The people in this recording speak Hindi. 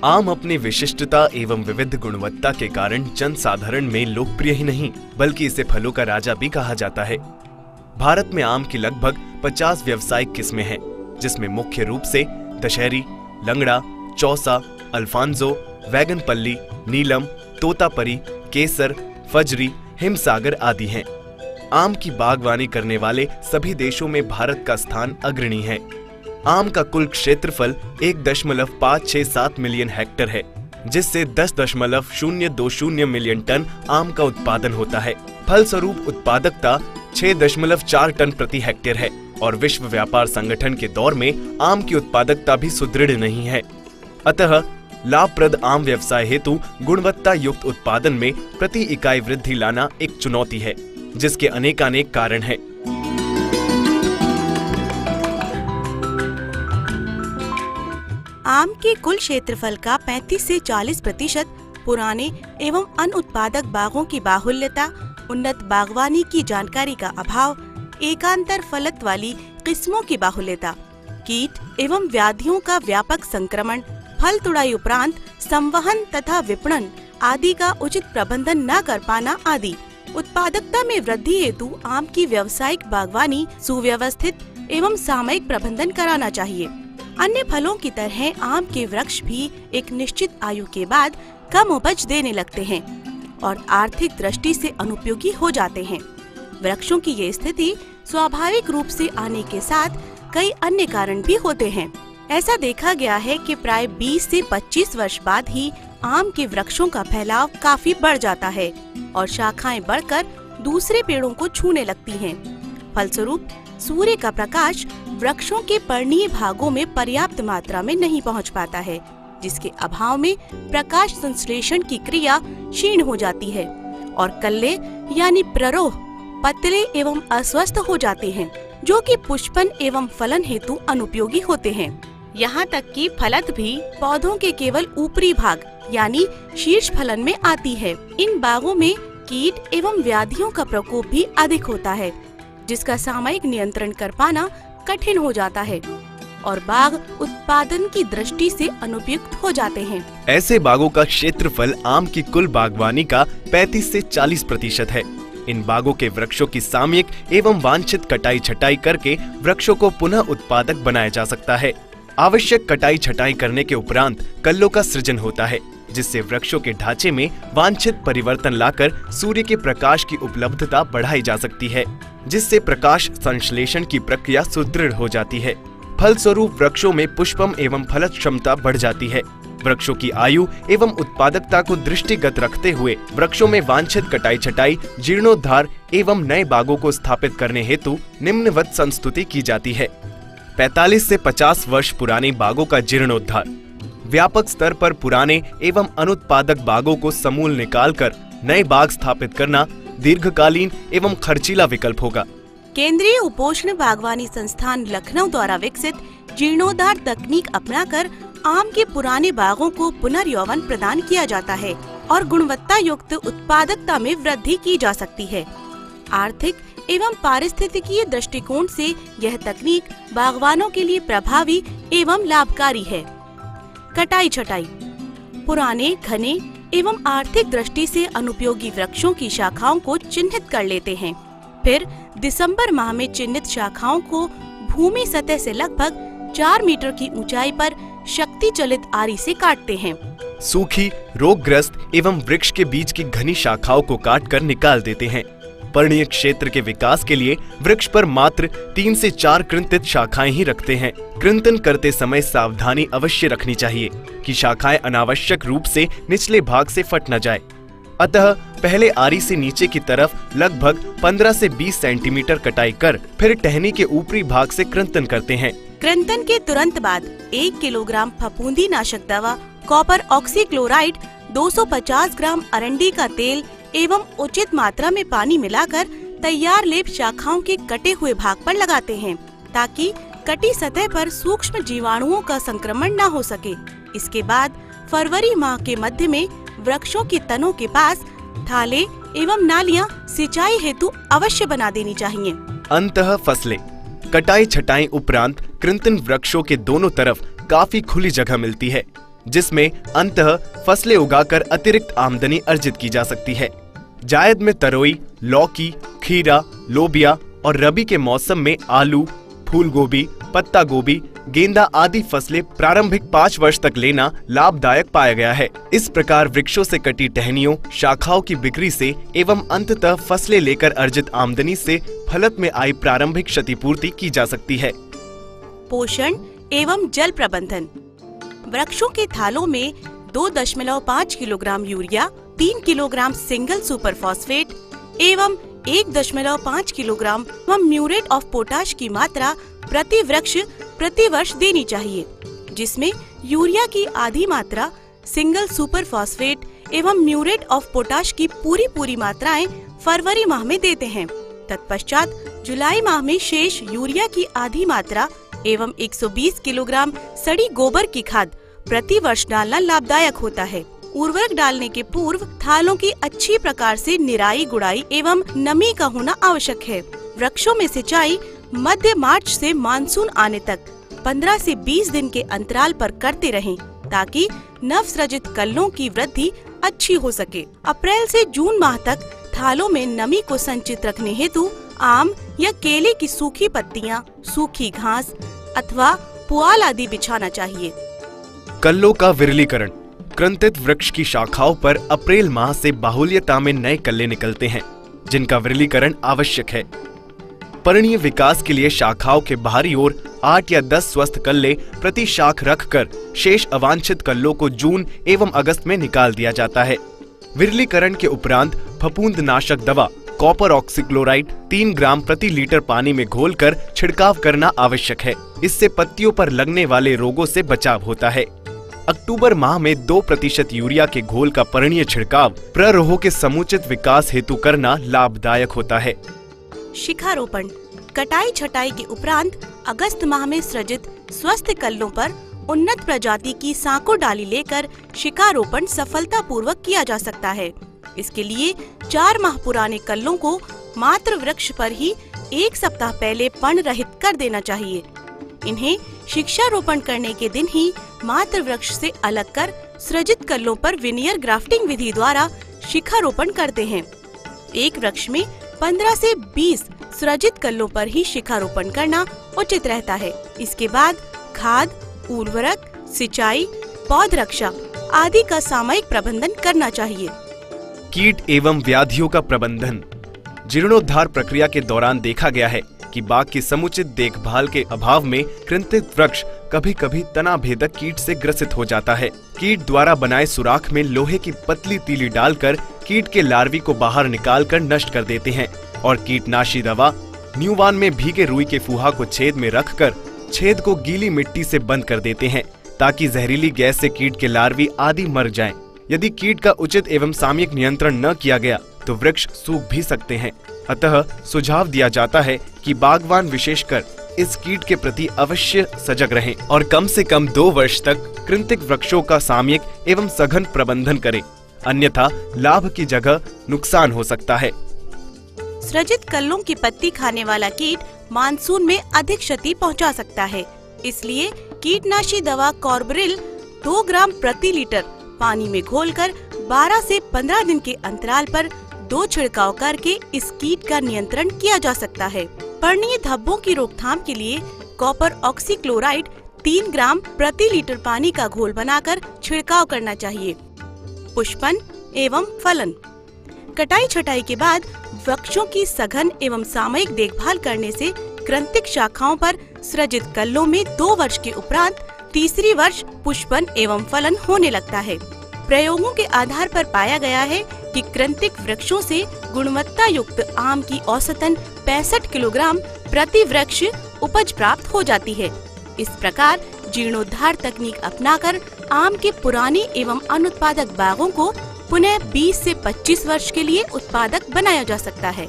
आम अपनी विशिष्टता एवं विविध गुणवत्ता के कारण जनसाधारण में लोकप्रिय ही नहीं बल्कि इसे फलों का राजा भी कहा जाता है। भारत में आम की लगभग 50 व्यावसायिक किस्में हैं, जिसमें मुख्य रूप से दशहरी, लंगड़ा, चौसा, अल्फांजो, वैगनपल्ली, नीलम, तोतापरी, केसर, फजरी, हिमसागर आदि हैं। आम की बागवानी करने वाले सभी देशों में भारत का स्थान अग्रणी है। आम का कुल क्षेत्रफल 1.567 मिलियन हेक्टेयर है, जिससे 10.020 मिलियन टन आम का उत्पादन होता है। फलस्वरूप उत्पादकता 6.4 टन प्रति हेक्टेयर है और विश्व व्यापार संगठन के दौर में आम की उत्पादकता भी सुदृढ़ नहीं है। अतः लाभप्रद आम व्यवसाय हेतु गुणवत्ता युक्त उत्पादन में प्रति इकाई वृद्धि लाना एक चुनौती है, जिसके अनेकानेक कारण हैं। आम के कुल क्षेत्रफल का 35 से 40% पुराने एवं अनुत्पादक बागों की बाहुल्यता, उन्नत बागवानी की जानकारी का अभाव, एकांतर फलत वाली किस्मों की बाहुल्यता, कीट एवं व्याधियों का व्यापक संक्रमण, फल तुड़ाई उपरांत संवहन तथा विपणन आदि का उचित प्रबंधन न कर पाना आदि। उत्पादकता में वृद्धि हेतु आम की व्यावसायिक बागवानी सुव्यवस्थित एवं सामयिक प्रबंधन कराना चाहिए। अन्य फलों की तरह आम के वृक्ष भी एक निश्चित आयु के बाद कम उपज देने लगते हैं और आर्थिक दृष्टि से अनुपयोगी हो जाते हैं। वृक्षों की ये स्थिति स्वाभाविक रूप से आने के साथ कई अन्य कारण भी होते हैं। ऐसा देखा गया है कि प्राय 20 से 25 वर्ष बाद ही आम के वृक्षों का फैलाव काफी बढ़ जाता है और शाखाएं बढ़कर दूसरे पेड़ों को छूने लगती हैं। फलस्वरूप सूर्य का प्रकाश वृक्षों के पर्णीय भागों में पर्याप्त मात्रा में नहीं पहुंच पाता है, जिसके अभाव में प्रकाश संश्लेषण की क्रिया क्षीण हो जाती है और कल्ले यानी प्ररोह पतले एवं अस्वस्थ हो जाते हैं, जो कि पुष्पन एवं फलन हेतु अनुपयोगी होते हैं। यहाँ तक कि फलत भी पौधों के केवल ऊपरी भाग यानी शीर्ष फलन में आती है। इन बागों में कीट एवं व्याधियों का प्रकोप भी अधिक होता है, जिसका सामयिक नियंत्रण कर पाना कठिन हो जाता है और बाग उत्पादन की दृष्टि से अनुपयुक्त हो जाते हैं। ऐसे बागों का क्षेत्रफल आम की कुल बागवानी का 35 से 40% है। इन बागों के वृक्षों की सामयिक एवं वांछित कटाई छटाई करके वृक्षों को पुनः उत्पादक बनाया जा सकता है। आवश्यक कटाई छटाई करने के उपरांत कल्लों का सृजन होता है, जिससे वृक्षों के ढांचे में वांछित परिवर्तन लाकर सूर्य के प्रकाश की उपलब्धता बढ़ाई जा सकती है, जिससे प्रकाश संश्लेषण की प्रक्रिया सुदृढ़ हो जाती है। फलस्वरूप वृक्षों में पुष्पम एवं फलत क्षमता बढ़ जाती है। वृक्षों की आयु एवं उत्पादकता को दृष्टिगत रखते हुए वृक्षों में वांछित कटाई छटाई, जीर्णोद्धार एवं नए बागों को स्थापित करने हेतु निम्नवत संस्तुति की जाती है। 45 से 50 वर्ष पुराने बागों का जीर्णोद्धार। व्यापक स्तर पर पुराने एवं अनुत्पादक बागों को समूल निकालकर नए बाग स्थापित करना दीर्घकालीन एवं खर्चीला विकल्प होगा। केंद्रीय उपोष्ण बागवानी संस्थान लखनऊ द्वारा विकसित जीर्णोद्धार तकनीक अपनाकर आम के पुराने बागों को पुनर्यौवन प्रदान किया जाता है और गुणवत्ता युक्त उत्पादकता में वृद्धि की जा सकती है। आर्थिक एवं पारिस्थितिकीय दृष्टिकोण से यह तकनीक बागवानों के लिए प्रभावी एवं लाभकारी है। कटाई छटाई। पुराने, घने एवं आर्थिक दृष्टि से अनुपयोगी वृक्षों की शाखाओं को चिन्हित कर लेते हैं। फिर दिसंबर माह में चिन्हित शाखाओं को भूमि सतह से लगभग 4 मीटर की ऊंचाई पर शक्ति चलित आरी से काटते हैं। सूखी, रोगग्रस्त एवं वृक्ष के बीच की घनी शाखाओं को काटकर निकाल देते हैं। पर्णीय क्षेत्र के विकास के लिए वृक्ष पर मात्र 3 से 4 कृंतित शाखाएं ही रखते हैं। कृंतन करते समय सावधानी अवश्य रखनी चाहिए कि शाखाएं अनावश्यक रूप से निचले भाग से फट न जाए। अतः पहले आरी से नीचे की तरफ लगभग 15 से 20 सेंटीमीटर कटाई कर फिर टहनी के ऊपरी भाग से कृंतन करते हैं। कृंतन के तुरंत बाद 1 किलोग्राम फफूंदी नाशक दवा, कॉपर ऑक्सीक्लोराइड, 250 ग्राम अरंडी का तेल एवं उचित मात्रा में पानी मिलाकर तैयार लेप शाखाओं के कटे हुए भाग पर लगाते हैं, ताकि कटी सतह पर सूक्ष्म जीवाणुओं का संक्रमण न हो सके। इसके बाद फरवरी माह के मध्य में वृक्षों के तनों के पास थाले एवं नालियां सिंचाई हेतु अवश्य बना देनी चाहिए। अंतः फसलें। कटाई छटाई उपरांत कृंतन वृक्षों के दोनों तरफ काफी खुली जगह मिलती है, जिसमें अंततः फसलें उगाकर अतिरिक्त आमदनी अर्जित की जा सकती है। जायद में तरोई, लौकी, खीरा, लोबिया और रबी के मौसम में आलू, फूल गोभी, पत्ता गोभी, गेंदा आदि फसलें प्रारंभिक 5 वर्ष तक लेना लाभदायक पाया गया है। इस प्रकार वृक्षों से कटी टहनियों, शाखाओं की बिक्री से एवं अंततः फसलें लेकर अर्जित आमदनी से फलत में आई प्रारंभिक क्षतिपूर्ति की जा सकती है। पोषण एवं जल प्रबंधन। वृक्षों के थालों में 2.5 kilogram urea, 3 kilogram single super phosphate एवं 1.5 किलोग्राम म्यूरेट ऑफ पोटाश की मात्रा प्रति वृक्ष प्रति वर्ष देनी चाहिए, जिसमें यूरिया की आधी मात्रा, सिंगल सुपर फॉस्फेट एवं म्यूरेट ऑफ पोटाश की पूरी मात्राएं फरवरी माह में देते हैं। तत्पश्चात जुलाई माह में शेष यूरिया की आधी मात्रा एवं 120 किलोग्राम सड़ी गोबर की खाद प्रति वर्ष डालना लाभदायक होता है। उर्वरक डालने के पूर्व थालों की अच्छी प्रकार से निराई गुड़ाई एवं नमी का होना आवश्यक है। वृक्षों में सिंचाई मध्य मार्च से मानसून आने तक 15 से 20 दिन के अंतराल पर करते रहें, ताकि नवसृजित कल्लों की वृद्धि अच्छी हो सके। अप्रैल से जून माह तक थालों में नमी को संचित रखने हेतु आम या केले की सूखी पत्तियां, सूखी घास अथवा पुआल आदि बिछाना चाहिए। कल्लों का विरलीकरण। कृंतित वृक्ष की शाखाओं पर अप्रैल माह से बाहुल्यता में नए कल्ले निकलते हैं, जिनका विरलीकरण आवश्यक है। परिणीय विकास के लिए शाखाओं के बाहरी ओर 8 या 10 स्वस्थ कल्ले प्रति शाख रखकर शेष अवांछित कल्लों को जून एवं अगस्त में निकाल दिया जाता है। विरलीकरण के उपरांत फफूंदनाशक दवा कॉपर ऑक्सीक्लोराइड 3 ग्राम प्रति लीटर पानी में घोलकर छिड़काव करना आवश्यक है। इससे पत्तियों पर लगने वाले रोगों से बचाव होता है। अक्टूबर माह में 2% यूरिया के घोल का परिणीय छिड़काव प्ररोह के समुचित विकास हेतु करना लाभदायक होता है। शिखारोपण। कटाई छटाई के उपरांत अगस्त माह में सृजित स्वस्थ कल्लों पर उन्नत प्रजाति की सांको डाली लेकर शिखारोपण सफलता पूर्वक किया जा सकता है। इसके लिए 4 माह पुराने कल्लों को मात्र वृक्ष पर ही 1 सप्ताह पहले पण रहित कर देना चाहिए। इन्हें शिक्षारोपण करने के दिन ही मात्र वृक्ष से अलग कर सृजित कल्लों पर विनियर ग्राफ्टिंग विधि द्वारा शिखारोपण करते हैं। एक वृक्ष में 15 से 20 सृजित कल्लों पर ही शिखारोपण करना उचित रहता है। इसके बाद खाद, उर्वरक, सिंचाई, पौध रक्षा आदि का सामयिक प्रबंधन करना चाहिए। कीट एवं व्याधियों का प्रबंधन। जीर्णोद्धार प्रक्रिया के दौरान देखा गया है कि बाग की समुचित देखभाल के अभाव में कृंतित वृक्ष कभी कभी तना भेदक कीट से ग्रसित हो जाता है। कीट द्वारा बनाए सुराख में लोहे की पतली तीली डालकर कीट के लार्वी को बाहर निकालकर नष्ट कर देते हैं और कीटनाशी दवा न्यूवान में भीगे रुई के फुहा को छेद में रखकर छेद को गीली मिट्टी से बंद कर देते हैं, ताकि जहरीली गैस से कीट के लार्वी आदि मर जाएं। यदि कीट का उचित एवं सामयिक नियंत्रण न किया गया तो वृक्ष सूख भी सकते हैं। अतः सुझाव दिया जाता है कि बागवान विशेषकर इस कीट के प्रति अवश्य सजग रहें और कम से कम 2 वर्ष तक कृंतिक वृक्षों का सामयिक एवं सघन प्रबंधन करें, अन्यथा लाभ की जगह नुकसान हो सकता है। सृजित कल्लों की पत्ती खाने वाला कीट मानसून में अधिक क्षति पहुंचा सकता है। इसलिए कीटनाशी दवा कॉर्बरिल 2 ग्राम प्रति लीटर पानी में घोलकर 12 से 15 दिन के अंतराल पर 2 छिड़काव करके इस कीट का नियंत्रण किया जा सकता है। पर्णीय धब्बों की रोकथाम के लिए कॉपर ऑक्सीक्लोराइड 3 ग्राम प्रति लीटर पानी का घोल बनाकर छिड़काव करना चाहिए। पुष्पन एवं फलन। कटाई छटाई के बाद वृक्षों की सघन एवं सामयिक देखभाल करने से कृंतिक शाखाओं पर सृजित कल्लों में 2 वर्ष के उपरांत तीसरी वर्ष पुष्पन एवं फलन होने लगता है। प्रयोगों के आधार पर पाया गया है कि कृंतिक वृक्षों से गुणवत्ता युक्त आम की औसतन 65 किलोग्राम प्रति वृक्ष उपज प्राप्त हो जाती है। इस प्रकार जीर्णोद्धार तकनीक अपनाकर आम के पुराने एवं अनुत्पादक बागों को पुनः 20 से 25 वर्ष के लिए उत्पादक बनाया जा सकता है।